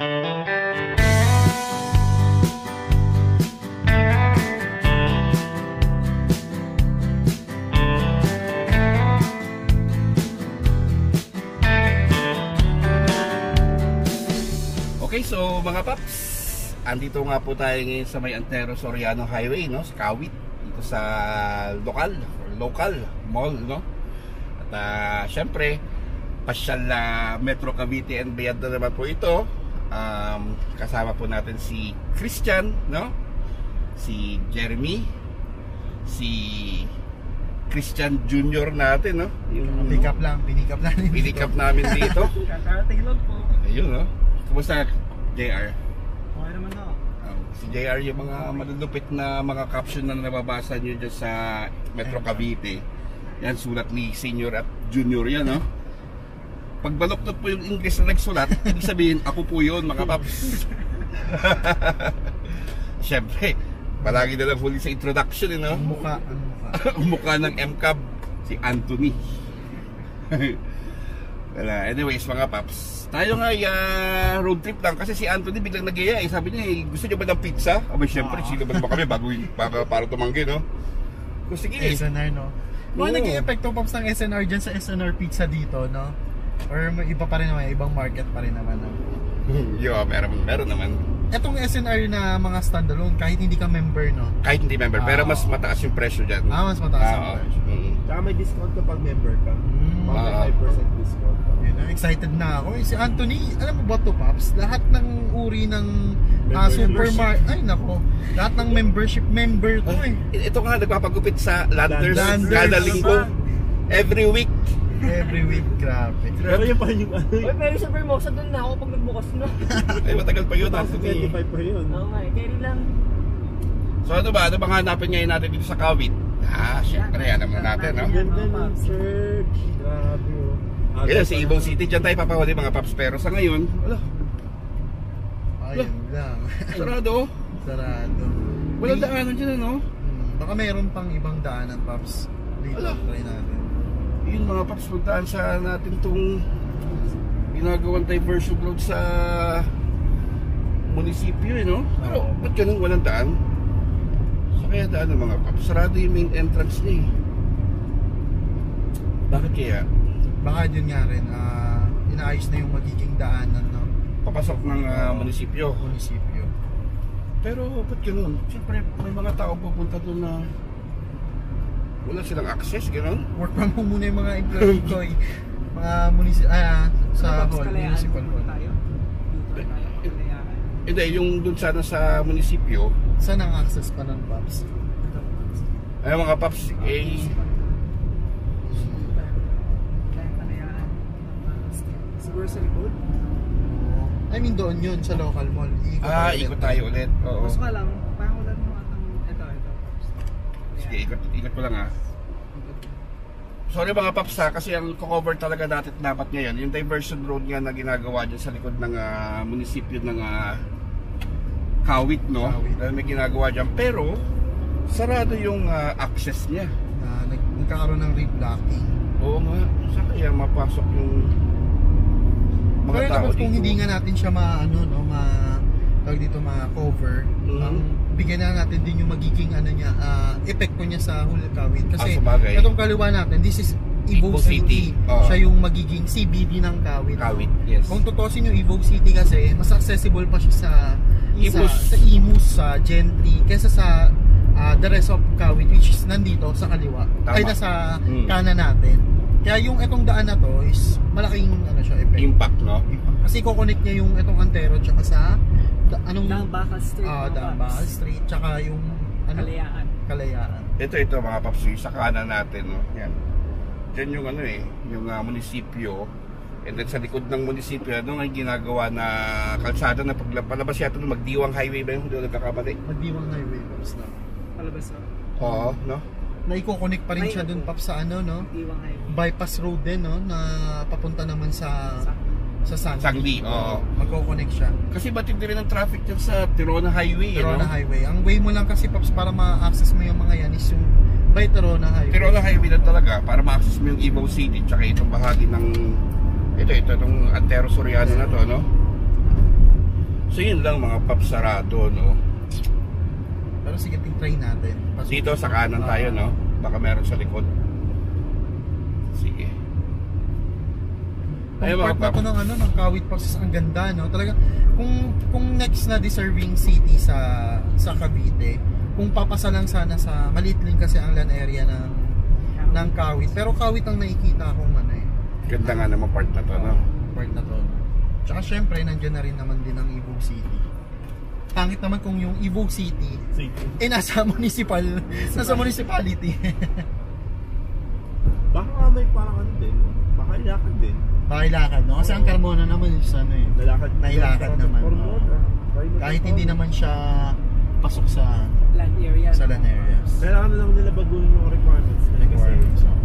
Okay, so mga paps, andito nga po tayo ngayon sa may Antero Soriano Highway, no, sa Kawit, dito sa local mall, no. At syempre, pasyal na Metro Cavite and beyond na naman po ito. Kasama po natin si Christian, no, si Jeremy, si Christian Junior natin, no, yung pick up namin dito. Kakarating lang po. Ayun, no. Kumusta, JR? Okay naman ako. Si JR, yung mga malulupit na mga caption na nababasa nyo dyan sa Metro Cavite, yan, sulat ni senior at junior yan, no? Pag baluktot po yung English na nagsulat, ibig sabihin, ako po yun, mga paps. Siyempre, palagi na lang huli sa introduction, no? Ang mukha. Ang mukha ng MCAB, si Anthony. Anyways, mga paps, tayo nga road trip lang kasi si Anthony biglang nag-iya sabi niya, gusto niyo ba ng pizza? Abay, syempre, sino ba kami para tumanggi, no? So, sige. SNR, no? Kung naging epekto, Pops, ng SNR dyan sa SNR Pizza dito, no? Or iba pa rin naman, ibang market pa rin naman, no? Yeah, meron naman. Etong SNR na mga standalone, kahit hindi ka member, no? Kahit hindi member, pero mas mataas yung presyo dyan. Mas mataas yung presyo. Tsaka may discount kapag member ka. Mga 5% discount ka. Excited na ako. Si Anthony, alam mo ba to, Pops? Lahat ng uri ng supermarket, ay nako, lahat ng membership member to eh. Ito nga, nagpapagupit sa Landers kada linggo. Every week, grabe. Pero yun pa rin yung ano. Uy, pero sa Vermosa doon na ako pag nagbukas na. Ay, matagal pa yun. 25 pa yun. Oo nga, carry lang. So ano ba bang hanapin ngayon natin dito sa Kawit? Syempre, alam na natin, no? Ganda ng church. Grabe, oh. Yan, sa Ibaw City, dyan tayo papahuli mga paps. Pero sa ngayon, wala. Ayun lang. Sarado. Walang daanan dyan, ano? Baka mayroon pang ibang daanan, Pops. Dito, try natin. Yun mga paps, puntaan sa natin itong ginagawang diversion road sa munisipyo, no? Pero ba't ganun walang daan? Sa kaya daan ng mga paps, sarado yung main entrance niya eh. Bakit kaya? Baka yun nga rin, inaayos na yung magiging daanan, no? Papasok ng munisipyo. Pero ba't ganun? Siyempre may mga tao pupunta doon na wala silang access, gano'n? Work from home muna yung mga employee ko eh. Mga sa municipal hall. Hindi, yung dun sana sa munisipyo. Saan ang access pa ng Pops? Ay mga Pops, Siguro sa likod? I mean doon yun, sa local mall. Ikot tayo ulit. Oo. Mas nga lang, parang ulan mo atang ito. Sige, ikot ko lang Sorry mga paps kasi ang cover talaga natin dapat ngayon, yung diversion road nga na ginagawa dyan sa likod ng munisipyo ng Kawit, no? Dahil may ginagawa dyan, pero sarado yung access niya. Nagkakaroon ng reblocking. Oo nga, saan kaya mapasok yung mga tao dito? Kung hindi nga natin siya ma-cover, bigyan na natin din yung magiging epekto niya sa Kawit. Kasi itong kaliwa natin, this is Ibaw City. Siya yung magiging CBD ng Kawit. Yes. Kung tutusin yung Ibaw City kasi, mas accessible pa siya sa Imus, sa Gentry, kaysa sa the rest of Kawit, which is nandito sa kaliwa. Ay, nasa kanan natin. Kaya yung itong daan na to is malaking effect. Impact, no? Kasi i-connect niya yung itong Antero tsaka sa Dambakal Street. Dambakal Street tsaka yung Kalayaan. Ito mga paps, sa kanan natin, no? Yan. Diyan yung yung munisipyo. And then sa likod ng munisipyo, ay ginagawa na kalsada na palabas yata ng Magdiwang Highway ba yung hindi nagkakamali? Magdiwang Highway, Pops, na. Palabas na. Oo, no? Na i-connect pa rin siya dun, Pops, sa bypass road din, no? Na papunta naman sa Sangli. Oo. Magko-connect siya. Kasi batid din ang traffic dyan sa Tirona Highway. Highway. Ang way mo lang kasi, Pops, para ma-access mo yung mga yan is yung by Tirona Highway. Tirona Highway lang talaga para ma-access mo yung Ibaw City tsaka itong bahagi ng itong Antero Soriano na to, no? So yun lang mga paps, sarado, no? Pero sige, try natin. Dito sa kanan tayo, no? Baka meron sa likod. Sige. Ang part na to ng ano, ng Kawit Pass, ang ganda, no? Talaga, kung next na deserving city sa Cavite, kung papasa lang sana sa, maliit lang kasi ang land area ng Kawit. Pero Kawit ang nakikita akong ano eh. Ganda nga naman part na to, no? Part na to. Tsaka syempre, nandiyan na rin naman din ang Ibo City. Pangit naman kung yung Ibo City, nasa municipality. Baka nga may parang ano din, baka ilakad din. Bakilakad, no? Kasi ang Carmona naman is ano eh. Nailakad naman. Kahit hindi naman siya pasok sa Land area. land areas. Kailangan na lang nila baguhin yung requirements nila kasi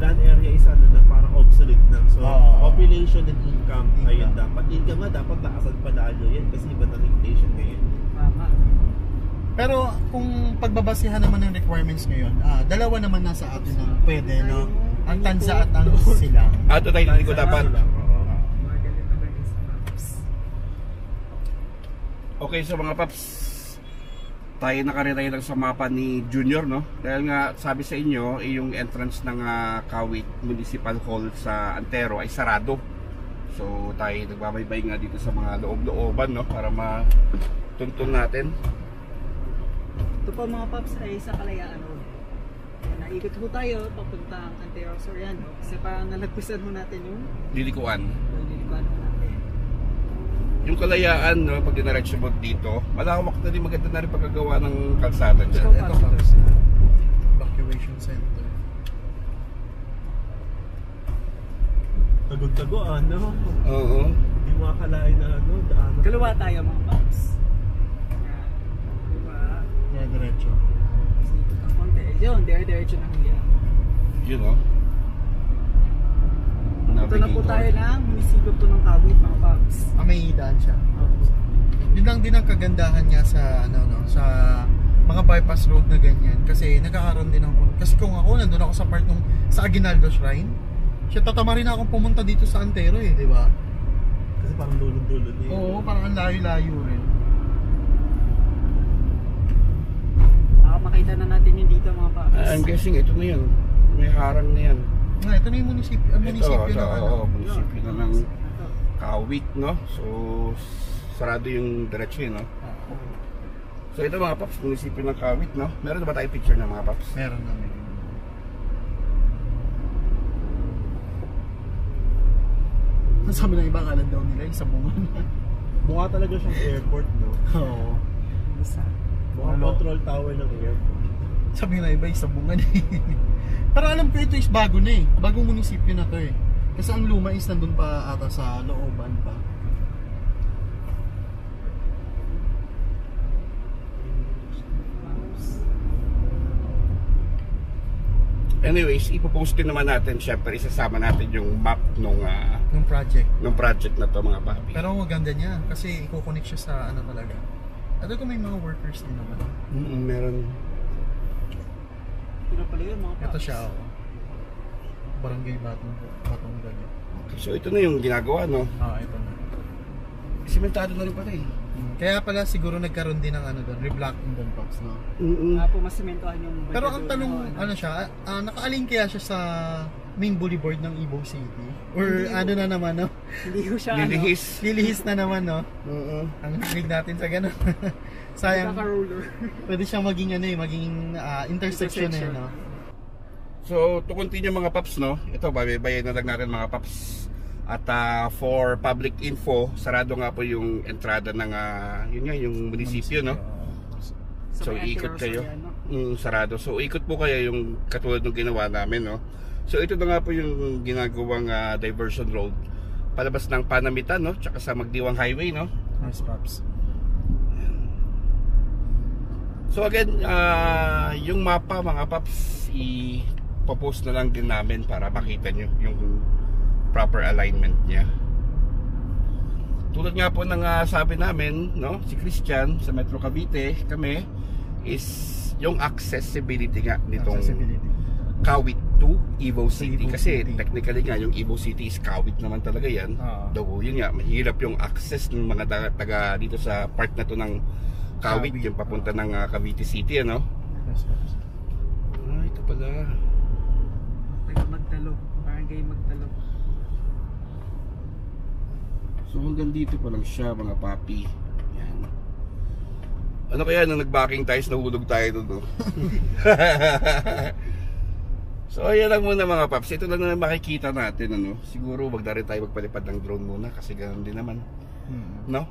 land area is ano na parang obsolete na. So, population and income, ayun dapat. Income nga dapat taasan pa lalo yan kasi iba ng inflation ngayon. Tama. Pero kung pagbabasihan naman ng requirements ngayon, dalawa naman nasa atin ang pwede, no? Ang Tanza at ang Silang. Ito tayo hindi ko dapat. Magalit na galing sa maps. Okay, so mga paps, tayo nakaretay lang sa mapa ni Junior, no? Dahil nga sabi sa inyo, yung entrance ng Kawit Municipal Hall sa Antero ay sarado. So tayo nagbabaybay nga dito sa mga loob-looban, no? Para matuntun natin. Ito po mga paps ay sa Kalayaan Road. Naikot po tayo papuntang Antero Soriano kasi parang nalagpusan mo natin yung Lilikuan. lilikuan mo natin. Yung Kalayaan, no? Pag dinaretso mo dito, malawak na rin, maganda na rin pagkagawa ng kalsada dyan. Ito pa. Evacuation center. Tagod-tago, ano? Oo. Hindi mo akalain na ano, daan. Kaliwa tayo mga paps. Yan. Kaliwa. Yeah, diretso. Tapos dito ng konti. Yun, dire-diretso na hanggang. Yun, no? Ito na po tayo ng munisipyo po ng Kawit mga paps. May daan siya. Yun lang din ang kagandahan niya sa ano no, sa mga bypass road na ganyan kasi nagkakaroon din kasi kung ako nandun ako sa part nung sa Aguinaldo Shrine, siya tatama rin akong pumunta dito sa Antero eh, di ba? Kasi parang dulod-dulod eh. Oo, parang ang layo-layo rin. Baka makita na natin yung dito mga paps. I'm guessing ito na yun. May harang na yan. Ito na yung munisipyo, munisipyo Ito, ng ano. munisipyo na ng Ito. Kawit, no? So, sarado yung diretso yun, no? So, ito mga paps, munisipyo ng Kawit, no? Meron na ba tayong picture ng mga paps? Meron namin. Ang sabi ng iba, kalan daw nila yung sabungan. Mukha talaga siyang airport, no? Oo. Isa. Mukha control tower ng airport. Sabi ng iba, yung sabungan eh. Pero alam ko ito is bago na eh. Bagong munisipyo na to eh. Kasi ang luma is nandun pa ata sa looban pa. Anyways, ipopost din naman natin, syempre isasama natin yung map nung project na to mga papi. Pero maganda niya kasi i-connect siya sa ano talaga. At ito may mga workers din naman. Meron. Ito pala yun mga paps. Ito siya ako. Barangay Batong Gali. So ito na yung ginagawa, no? Ito na. Simentado na rin pala eh. Kaya pala siguro nagkaroon din ng ano doon, reblocking doon Pops, no? Po mas sementohan yung Pero ang tanong, ano siya, nakaaling kaya siya sa main boulevard ng Ibo City? Or ano na naman, no? Hindi ko siya Lilihis na naman, no? Ang hilig natin sa gano'n. Sayang. Naka-roller. Pwede siyang maging ano eh, maging intersection eh, no? So, to continue mga paps, no? Ito, babayin na lang natin mga paps. At for public info, sarado nga po yung entrada ng yun nga, yung munisipyo, no? So, ikot kayo. Sarado. So, ikot po kayo yung katulad ng ginawa namin, no? So, ito na nga po yung ginagawang diversion road. Palabas ng Panamitan, no? Tsaka sa Magdiwang Highway, no? Nice, Pops. So, again, yung mapa, mga paps, i-post na lang din namin para makita nyo yung proper alignment niya. Tulad nga po ng sabi namin, no, si Christian sa Metro Cavite, kami is yung accessibility nga nitong Kawit to Evo City. Evo Kasi City. technically nga, yung Evo City is Kawit naman talaga yan. Though yun nga, mahirap yung access ng mga taga dito sa part na to ng Kawit, yung papunta ng Cavite City, ano? Ito pala. Taga Magdalo, Barangay Magdalo. So hanggang dito pa lang siya, mga papi. Yan. Ano kaya nung nag-backing tayo, nahulog tayo doon? So ayan lang muna mga paps. Ito lang na makikita natin, ano. Siguro wag na rin tayo magpalipad ng drone muna kasi ganoon din naman. No?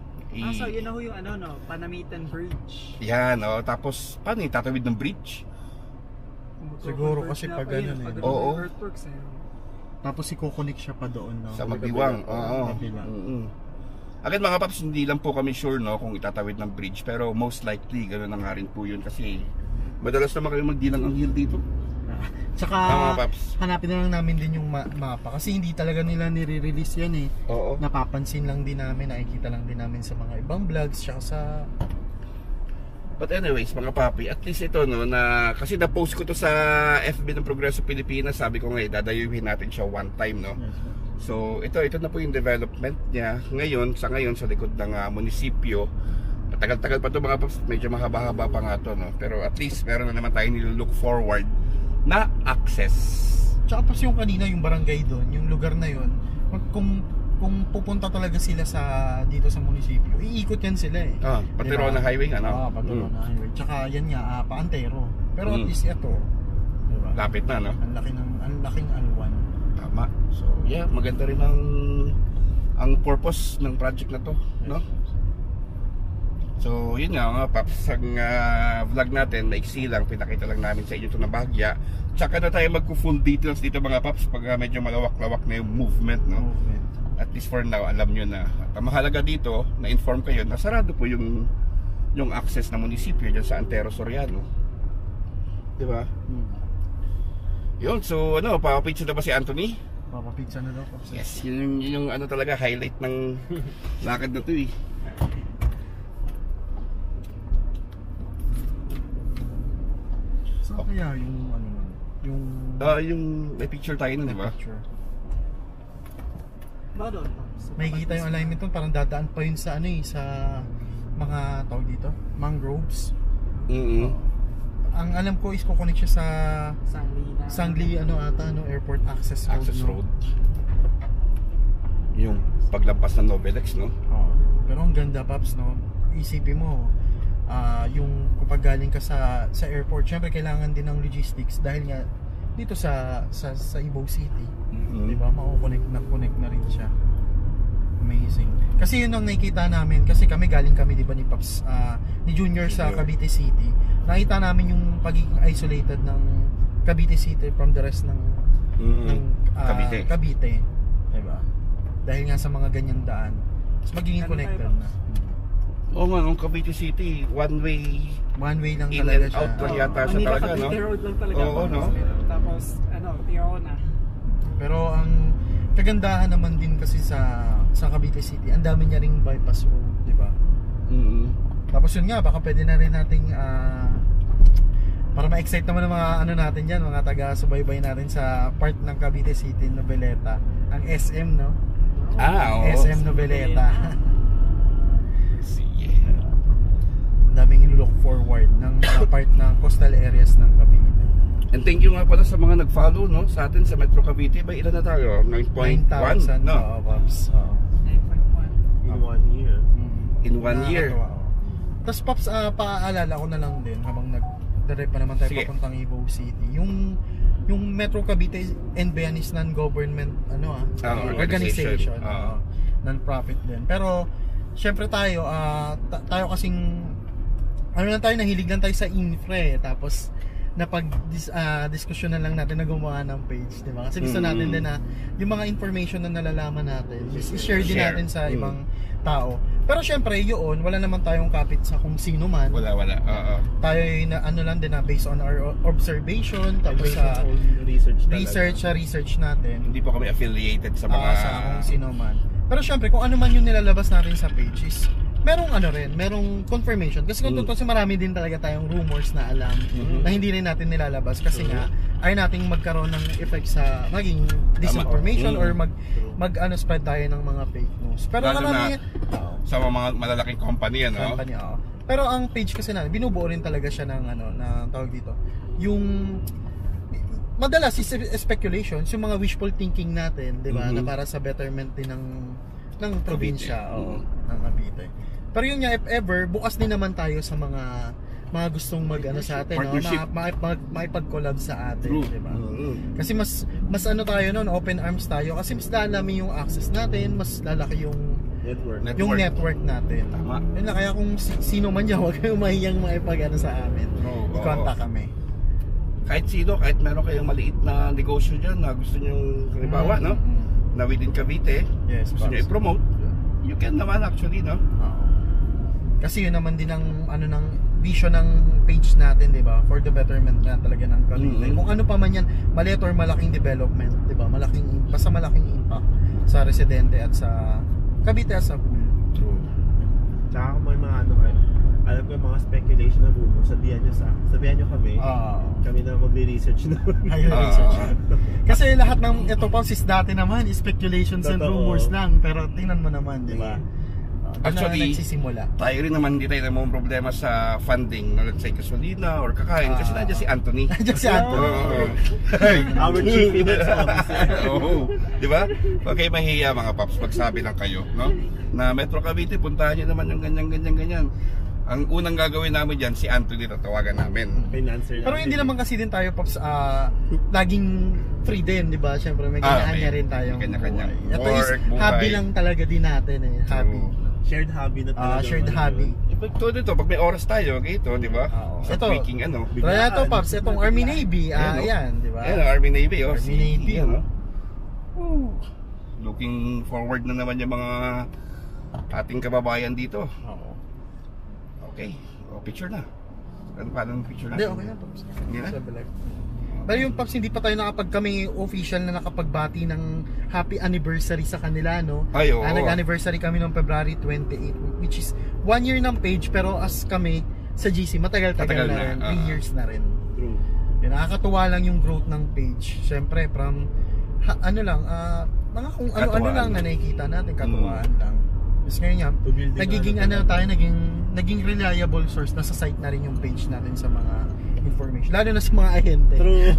So yun na ho yung ano, no? Panamitan Bridge. Yan, oh. Tapos paano itatawid ng bridge? Siguro kasi pag ganun eh. Oo. Earthworks eh. Tapos i-connect siya pa doon, no? Sa Magdiwang. Oo. Again mga paps, hindi lang po kami sure, no, kung itatawid ng bridge, pero most likely ganoon na nga rin po yun kasi madalas naman kayo magdilang ang hill dito. Tsaka hanapin na lang namin din yung mapa kasi hindi talaga nila nire-release yan eh. Oo. Napapansin lang din namin, nakikita lang din namin sa mga ibang vlogs tsaka sa... But anyways mga papi, at least ito, no, na kasi na-post ko to sa FB ng Progreso Pilipinas, sabi ko nga dadayuhin natin siya one time, no. So ito na po yung development niya ngayon sa likod ng munisipyo. Matagal-tagal pa to mga paps, medyo mahaba-haba pa nga to, no. Pero at least meron na naman tayo nilook forward na access. Tsaka pas yung kanina yung barangay doon, yung lugar na yun, kung pupunta talaga sila sa dito sa munisipyo, iikot yan sila eh. Patirona Highway nga, no? Patirona Highway. Tsaka yan nga, Paantero. Pero at least ito, diba? Lapit na, no? Ang laking alwan. Tama. So, yeah, maganda rin ang purpose ng project na to, no? So, yun nga mga paps, ang vlog natin, maiksi lang, pinakita lang namin sa inyo ito na bahagya. Tsaka na tayo magko-full details dito mga paps pag medyo malawak-lawak na yung movement, no? At least for now, alam nyo na. At ang mahalaga dito, na-inform kayo na sarado po yung access na munisipyo dyan sa Antero Soriano. Diba? Yun, so ano, papapitsa na ba si Anthony? Papapitsa na daw. Yes, yun yung ano talaga, highlight ng lakad na to eh. Saan kaya yung ano yung may picture tayo nun, di ba? May kita yung alignment nun, parang dadaan pa yun sa ano eh, sa mga tawag dito, mangroves. Ang alam ko is kukonek siya sa Sangli airport access road. Yung paglampas ng Nobelex, no? Pero ang ganda paps, no? Isipin mo, yung kapag galing ka sa airport, syempre kailangan din ng logistics dahil nga dito sa Evo City, di ba? Connect na rin siya. Amazing. Kasi yun ang nakikita namin, kasi galing kami di ba ni Paps, ni Junior sa Cavite City. Nakita namin yung pagiging isolated ng Cavite City from the rest ng Cavite. Di ba? Dahil nga sa mga ganyang daan, mas magiging connected na. Oo nga, nung Cavite City, one way lang in talaga and siya. out lang yata siya talaga, no? Cavite Road lang talaga. Oo, no? Tapos, Tirona. Pero ang kagandahan naman din kasi sa Cavite City, ang dami niya ring bypass road, di ba? Tapos yun nga, baka pwede na rin nating para ma-excite naman ng mga ano natin dyan, mga taga-subaybay natin sa part ng Cavite City, Noveleta, ang SM, no? Oo. SM Noveleta. Sige. Daming look forward ng part ng coastal areas ng Cavite. And thank you nga pala sa mga nag-follow, no, sa atin sa Metro Cavite. Ba ilan na tayo? 9.1, no? Pops. 9.1 in 1 year. In 1 year. Tapos Pops, paaalala ko na lang din habang nag-direct pa naman tayo papuntang Evo City. Yung Metro Cavite NBN is non-government organization. Non-profit din. Pero syempre tayo kasing nahilig lang tayo sa infra tapos napag-diskusyon na lang natin na gumawa ng page, di ba? Kasi gusto natin din na yung mga information na nalalaman natin, i-share din natin sa ibang tao. Pero syempre, yun, wala naman tayong kapit sa kung sino man. Wala. Tayo na lang din na based on our observation, tapos sa research natin. Hindi po kami affiliated sa mga sa kung sino man. Pero syempre, kung ano man yung nilalabas natin sa page is merong merong confirmation. Kasi kung totoo, marami din talaga tayong rumors na alam na hindi rin natin nilalabas kasi nga ay nating magkaroon ng effect sa maging disinformation or spread tayo ng mga fake news. Pero marami sa mga malalaking company, Pero ang page kasi natin, binubuo rin talaga siya ng tawag dito. Yung madalas is speculations, yung mga wishful thinking natin, 'di ba? Na para sa betterment din ng probinsya ng Cavite. Pero yun nga, if ever, bukas din naman tayo sa mga gustong sa atin, maipag-collab sa atin, di ba? Kasi mas tayo noon, open arms tayo kasi mas lalami yung access natin, mas lalaki yung network natin. Tama. Yun na, kaya kung sino man yan, huwag kayong mahiyang maipag sa amin. I-contact kami. Kahit sino, kahit meron kayong maliit na negosyo dyan na gusto nyo, halimbawa, na within Cavite, gusto nyo i-promote, you can naman actually, Kasi yun naman din ang ng vision ng page natin, 'di ba? For the betterment na talaga ng Cavite. Kung ano pa man 'yan, maliit or malaking development, 'di ba? Malaking impact sa residente at sa Cavite as a whole. True. Tsaka kung may mga alam ko yung mga speculation na rumor, sabihan nyo kami. Kami na magre-research na. Kasi lahat ng ito pa dati naman, speculations and rumors lang, pero tingnan mo naman, 'di ba? Actually, nagsisimula. Tayo rin naman hindi tayo namang problema sa funding, let's say gasolina or kakain, kasi nandiyan si Anthony. Our chief events officer. Di ba? Okay, mahihiya mga paps, magsabi lang kayo, na Metro Cavite, puntahan nyo naman yung ganyan. Ang unang gagawin namin dyan, si Anthony tatawagan namin. Pero hindi naman kasi din tayo, Pops, laging free din, di ba? Siyempre, may kanya-kanya rin tayong kanya-kanya. Ito is hobby lang talaga din natin. Hobby. Shared hobby na talaga. Shared hobby. Ito dito, pag may oras tayo, ito, di ba? Sa tweaking, Kaya ito, Pops, itong Army Navy, ayan, di ba? Ayan, Army Navy, Army Navy, Looking forward na naman yung mga ating kababayan dito. Okay, picture na. Paano picture na? Hindi, okay na, Pops. Hindi na? Pero yung Pops, hindi pa tayo kami official na nakapagbati ng happy anniversary sa kanila, Ay, oo. Nag-anniversary kami noong February 28, which is 1 year ng page, pero as kami sa GC, matagal na rin. 3 years na rin. True. Yun, nakakatuwa lang yung growth ng page. Siyempre, from, mga kung ano-ano lang na nakikita natin, katuwaan lang. Tapos ngayon nga, naging reliable source, nasa site na rin yung page natin sa mga information. Lalo na sa mga ahente. True.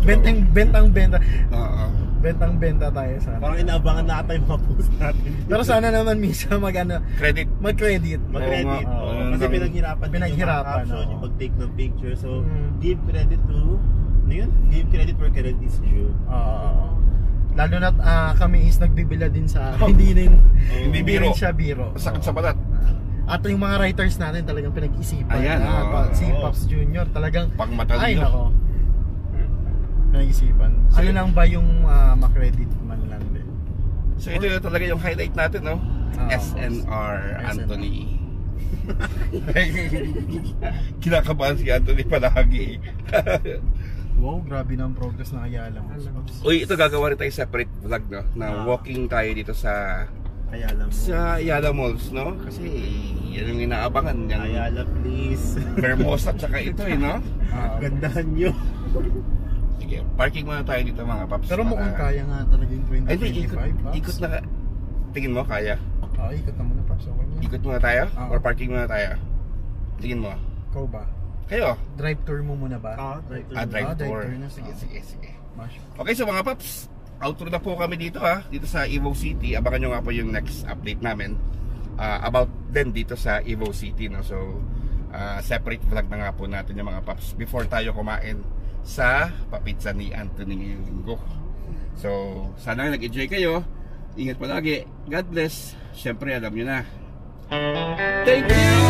Bentang-benta. Oo. Bentang-benta tayo sana. Parang inaabangan natin yung mga post natin. Pero sana naman minsan mag-credit. Kasi pinaghirapan din yung mga caption, yung mag-take ng picture. So, give credit to, give credit where credit is due. Lalo na kami is nagbibila din sa hindi rin siya biro. Sakit sa balat. At yung mga writers natin talagang pinag-isipan. Ayan, si Pops Junior talagang pangmatalino. Ay nako. Pinag-isipan. Ano lang ba yung makredit man lang din. So ito yung talaga yung highlight natin, SNR Anthony. Kinakabahan si Anthony palagi. Wow, grabe na ang progress ng Ayala Malls. Uy, ito gagawa rin tayo separate vlog, na walking tayo dito sa Ayala Malls, Kasi yan yung inaabangan. Ayala, please. Vermosa, tsaka ito, Gandahan nyo. Sige, parking muna tayo dito mga paps. Pero mukhang kaya nga talaga yung 2025, ikot na. Tingin mo, kaya? Ikot na muna, Paps. Okay na. Ikot muna tayo? Or parking muna tayo? Tingin mo? Ikaw ba? Kayo? Drive tour mo muna ba? Drive tour. Na. Sige. Okay, so mga paps, outro na po kami dito dito sa Evo City. Abangan nyo nga po yung next update namin about din dito sa Evo City, So, separate vlog na nga po natin yung mga paps before tayo kumain sa papizza ni Anthony ngayong linggo. So, sana nag-enjoy kayo. Ingat palagi. God bless. Siyempre, alam nyo na. Thank you!